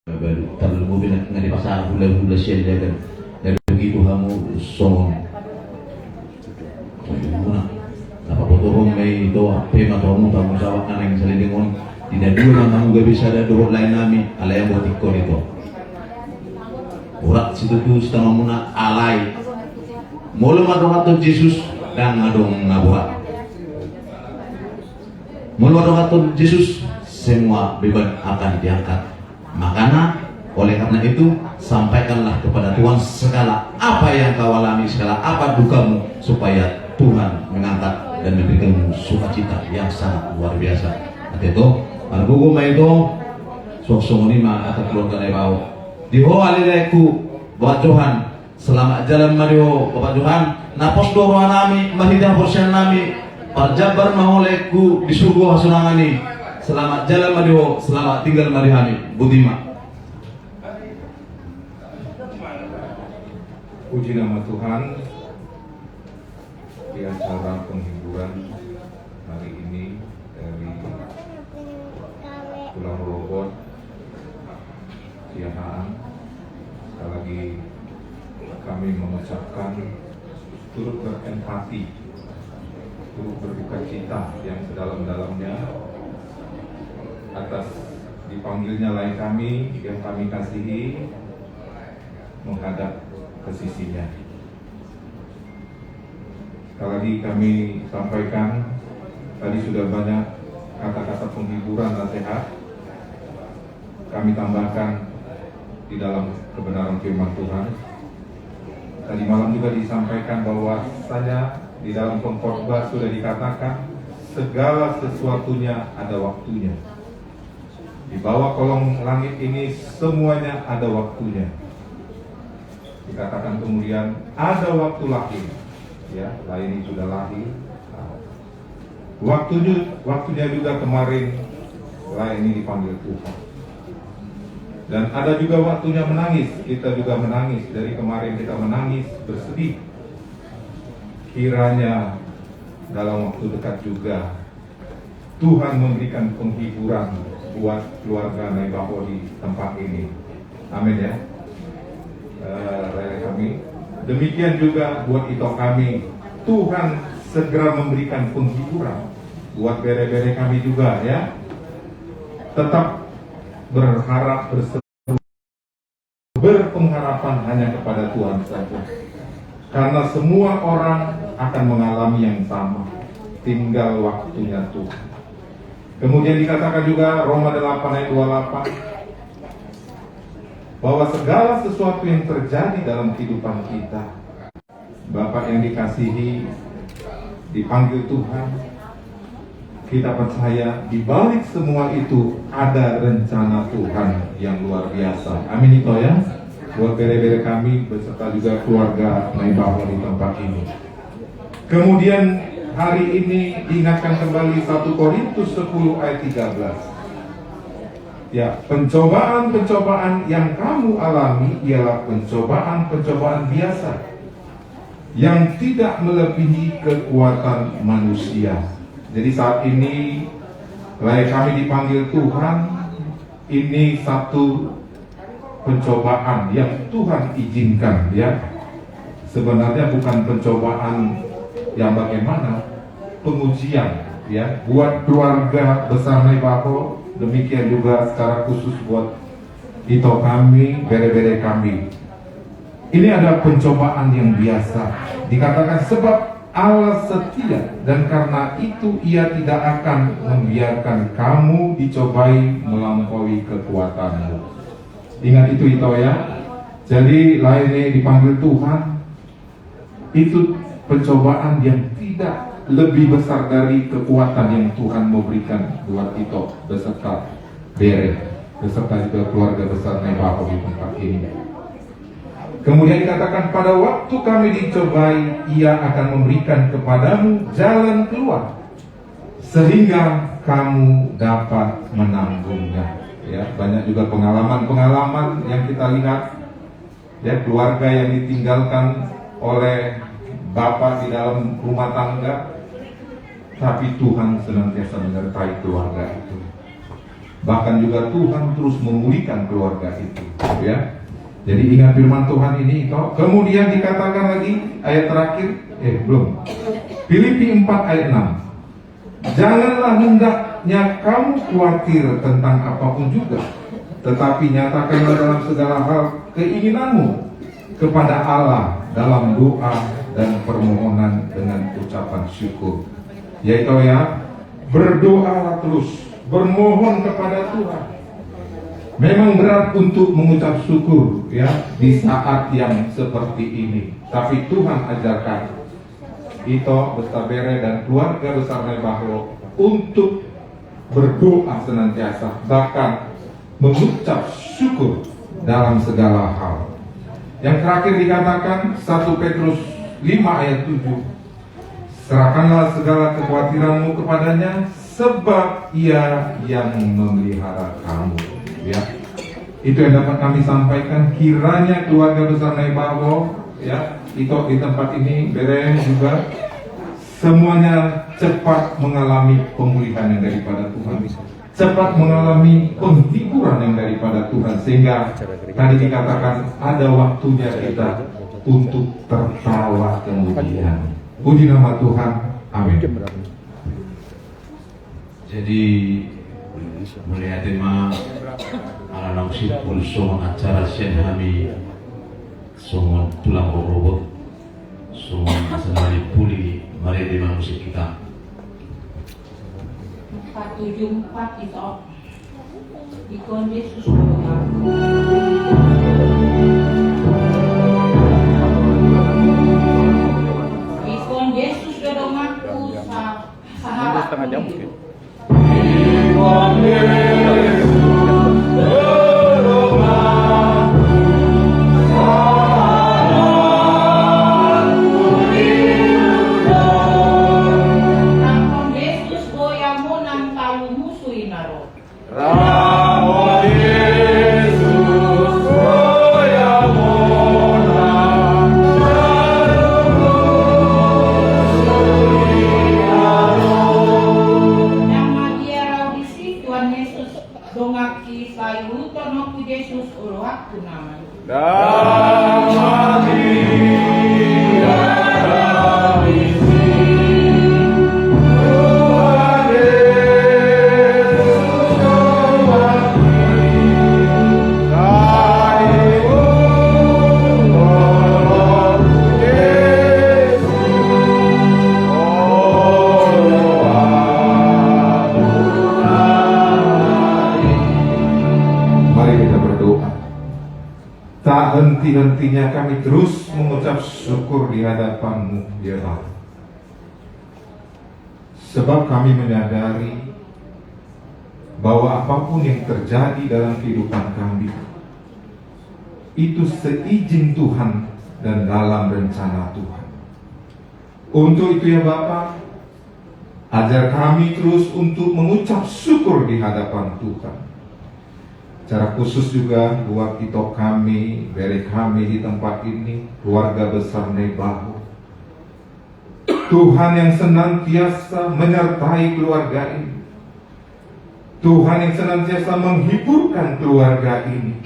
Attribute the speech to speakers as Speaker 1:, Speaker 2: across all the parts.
Speaker 1: Terlalu bilang nga di pasar hula-hula siya dagan begitu kamu song muna napaputurong may doa pema tomo tamu sawak na ng salilingon tidak dua na kamu gak bisa ada doa lain namin alay ang butik ko nito urat situ tu setama muna alay mulu madohaton Jesus dan ngadong nabuhat mulu madohaton Jesus semua beban akan diangkat. Makanya oleh karena itu sampaikanlah kepada Tuhan segala apa yang kau alami, segala apa dukamu, supaya Tuhan mengangkat dan memberikan sukacita yang sangat luar biasa. Nanti itu pada buku itu suasana lima atau keluarga bau diho alileku bapak Tuhan selamat jalan Mario bapak Tuhan napos doa nami mahidah porsian nami parjabar maholeku di surga hasunangani. Selamat jalan Mario, selamat tinggal Marihami, Budima.
Speaker 2: Puji nama Tuhan di acara penghiburan hari ini dari Pulau Robot, Siahaan. Sekali lagi kami mengucapkan turut berempati, turut berduka cita yang sedalam-dalamnya atas dipanggilnya lain kami yang kami kasihi menghadap ke sisinya. Sekali lagi kami sampaikan, tadi sudah banyak kata-kata penghiburan nasihat. Kami tambahkan di dalam kebenaran firman Tuhan. Tadi malam juga disampaikan bahwa saja di dalam pengkhotbah sudah dikatakan segala sesuatunya ada waktunya. Di bawah kolong langit ini semuanya ada waktunya. Dikatakan kemudian ada waktu lahir, ya, lain sudah lahir. Waktunya juga kemarin lain ini dipanggil Tuhan. Dan ada juga waktunya menangis. Kita juga menangis. Dari kemarin kita menangis, bersedih. Kiranya dalam waktu dekat juga Tuhan memberikan penghiburan buat keluarga Naibaho di tempat ini. Amin ya. Kami. Demikian juga buat itu kami. Tuhan segera memberikan penghiburan buat bere-bere kami juga ya. Tetap berharap berpengharapan hanya kepada Tuhan saja. Karena semua orang akan mengalami yang sama. Tinggal waktunya Tuhan. Kemudian dikatakan juga Roma 8 ayat 28 bahwa segala sesuatu yang terjadi dalam kehidupan kita, Bapak yang dikasihi, dipanggil Tuhan, kita percaya di balik semua itu ada rencana Tuhan yang luar biasa. Amin itu ya. Buat bere-bere kami beserta juga keluarga Naibaho di tempat ini. Kemudian hari ini diingatkan kembali 1 Korintus 10 ayat 13. Ya, pencobaan-pencobaan yang kamu alami ialah pencobaan-pencobaan biasa yang tidak melebihi kekuatan manusia. Jadi saat ini layak kami dipanggil Tuhan, ini satu pencobaan yang Tuhan izinkan ya. Sebenarnya bukan pencobaan yang bagaimana, pengujian ya buat keluarga besar Naibaho. Demikian juga secara khusus buat itu kami, bere-bere kami. Ini adalah pencobaan yang biasa. Dikatakan sebab Allah setia dan karena itu Ia tidak akan membiarkan kamu dicobai melampaui kekuatanmu. Ingat itu ya. Jadi lainnya dipanggil Tuhan itu pencobaan yang tidak lebih besar dari kekuatan yang Tuhan mau berikan buat itu beserta bere, beserta juga keluarga besar Naibaho di tempat ini. Kemudian dikatakan pada waktu kami dicobai, Ia akan memberikan kepadamu jalan keluar sehingga kamu dapat menanggungnya. Ya, banyak juga pengalaman-pengalaman yang kita lihat ya, keluarga yang ditinggalkan oleh bapak di dalam rumah tangga, tapi Tuhan senantiasa menyertai keluarga itu. Bahkan juga Tuhan terus memulihkan keluarga itu, ya. Jadi ingat firman Tuhan ini, kemudian dikatakan lagi ayat terakhir, belum. Filipi 4 ayat 6. Janganlah hendaknya kamu khawatir tentang apapun juga, tetapi nyatakanlah dalam segala hal keinginanmu kepada Allah dalam doa dan permohonan dengan ucapan syukur. Yaitu berdoalah terus, bermohon kepada Tuhan. Memang berat untuk mengucap syukur di saat yang seperti ini. Tapi Tuhan ajarkan Ito Bestabere dan keluarga besar Bahwa untuk berdoa senantiasa, bahkan mengucap syukur dalam segala hal. Yang terakhir dikatakan 1 Petrus 5 ayat 7. Serahkanlah segala kekhawatiranmu kepadanya, sebab Ia yang memelihara kamu. Ya, itu yang dapat kami sampaikan. Kiranya keluarga besar Naibaho, itu di tempat ini Beren juga semuanya cepat mengalami pemulihan yang daripada Tuhan, cepat mengalami penghiburan yang daripada Tuhan, sehingga tadi dikatakan ada waktunya kita untuk tertawa kemudian. Puji nama Tuhan, amin.
Speaker 1: Jadi melihat tema anak sipul semua acara sen kami semua tulang robot semua senari pulih mari di musik kita
Speaker 3: 474 itu ikon Yesus berdoa. Ikon Yesus berdoaku sahabat setengah jam mungkin. Ikon Yesus
Speaker 2: henti-hentinya kami terus mengucap syukur di hadapan-Mu, ya Allah. Sebab kami menyadari bahwa apapun yang terjadi dalam kehidupan kami itu seizin Tuhan dan dalam rencana Tuhan. Untuk itu ya Bapa, ajar kami terus untuk mengucap syukur di hadapan Tuhan. Secara khusus juga buat kita kami, beri kami di tempat ini, keluarga besar Naibaho. Tuhan yang senantiasa menyertai keluarga ini. Tuhan yang senantiasa menghiburkan keluarga ini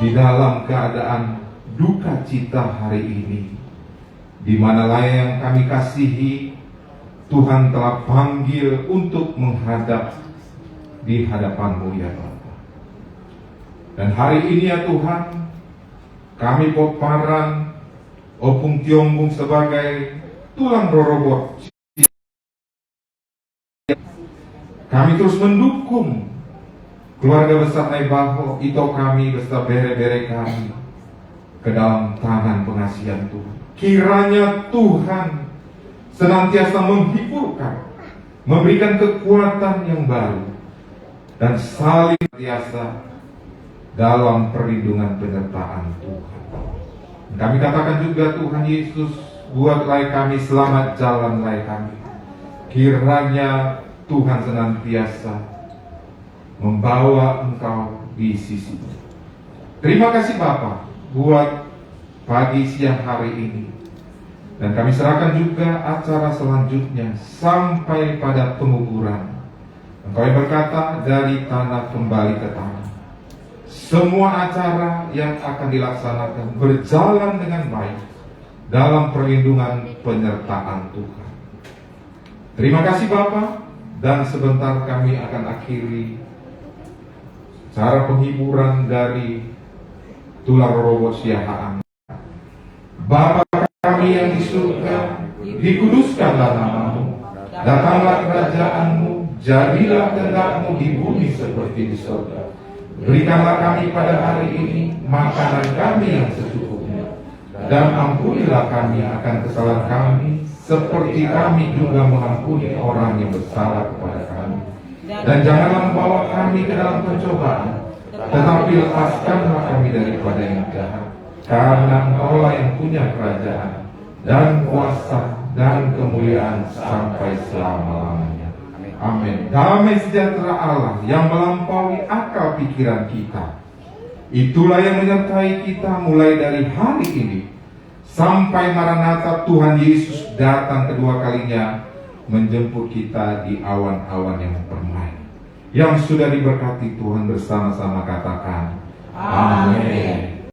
Speaker 2: di dalam keadaan duka cita hari ini. Di manalah yang kami kasihi, Tuhan telah panggil untuk menghadap di hadapan-Mu ya Bapa. Dan hari ini ya Tuhan, kami Poparan Opung Tiongbung sebagai tulang rorobot, kami terus mendukung keluarga besar Naibaho, itu kami beserta bere-bere kami ke dalam tangan pengasihan Tuhan. Kiranya Tuhan senantiasa menghiburkan, memberikan kekuatan yang baru, dan saling biasa dalam perlindungan penyertaan Tuhan. Kami katakan juga Tuhan Yesus, buatlah kami selamat jalanlah kami. Kiranya Tuhan senantiasa membawa Engkau di sisi. Terima kasih Bapa buat pagi siang hari ini. Dan kami serahkan juga acara selanjutnya sampai pada penguburan. Engkau yang berkata, dari tanah kembali ke tanah. Semua acara yang akan dilaksanakan berjalan dengan baik dalam perlindungan penyertaan Tuhan. Terima kasih Bapa, dan sebentar kami akan akhiri cara penghiburan dari Tular Robo Siahaan. Bapa kami yang di surga, dikuduskanlah namamu, datanglah kerajaanmu, jadilah kehendak-Mu di bumi seperti di surga. Berikanlah kami pada hari ini makanan kami yang secukupnya, dan ampunilah kami akan kesalahan kami, seperti kami juga mengampuni orang yang bersalah kepada kami. Dan janganlah membawa kami ke dalam pencobaan, tetapi lepaskanlah kami daripada yang jahat. Karena Engkaulah yang punya kerajaan, dan kuasa, dan kemuliaan sampai selama-lamanya. Amin. Damai sejahtera Allah yang melampaui akal pikiran kita, itulah yang menyertai kita mulai dari hari ini sampai Maranatha Tuhan Yesus datang kedua kalinya menjemput kita di awan-awan yang permai. Yang sudah diberkati Tuhan bersama-sama katakan amin.